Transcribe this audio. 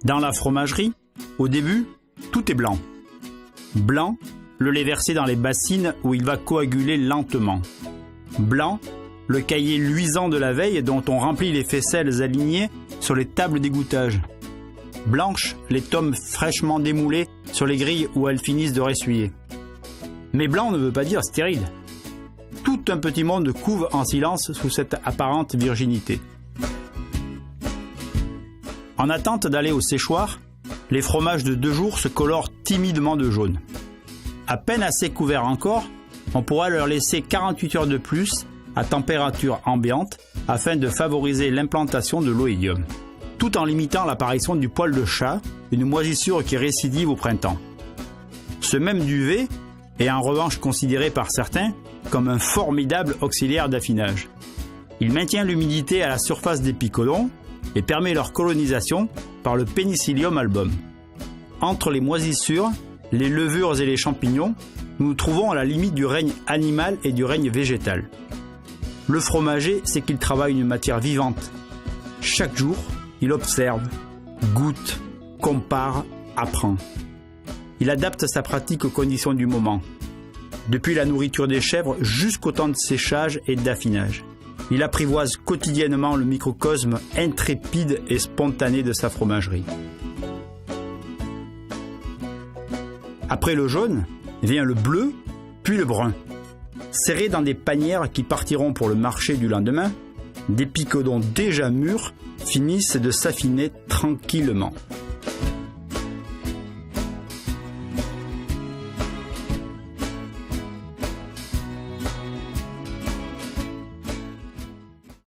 Dans la fromagerie, au début, tout est blanc. Blanc, le lait versé dans les bassines où il va coaguler lentement. Blanc, le cahier luisant de la veille dont on remplit les faisselles alignées sur les tables d'égouttage. Blanche, les tomes fraîchement démoulés sur les grilles où elles finissent de ressuyer. Mais blanc ne veut pas dire stérile. Tout un petit monde couve en silence sous cette apparente virginité. En attente d'aller au séchoir, les fromages de 2 jours se colorent timidement de jaune. À peine assez couverts encore, on pourra leur laisser 48 heures de plus à température ambiante afin de favoriser l'implantation de l'oïdium, tout en limitant l'apparition du poil de chat, une moisissure qui récidive au printemps. Ce même duvet est en revanche considéré par certains comme un formidable auxiliaire d'affinage. Il maintient l'humidité à la surface des picodons et permet leur colonisation par le Penicillium album. Entre les moisissures, les levures et les champignons, nous nous trouvons à la limite du règne animal et du règne végétal. Le fromager sait qu'il travaille une matière vivante. Chaque jour, il observe, goûte, compare, apprend. Il adapte sa pratique aux conditions du moment, depuis la nourriture des chèvres jusqu'au temps de séchage et d'affinage. Il apprivoise quotidiennement le microcosme intrépide et spontané de sa fromagerie. Après le jaune, vient le bleu, puis le brun. Serrés dans des panières qui partiront pour le marché du lendemain, des picodons déjà mûrs finissent de s'affiner tranquillement.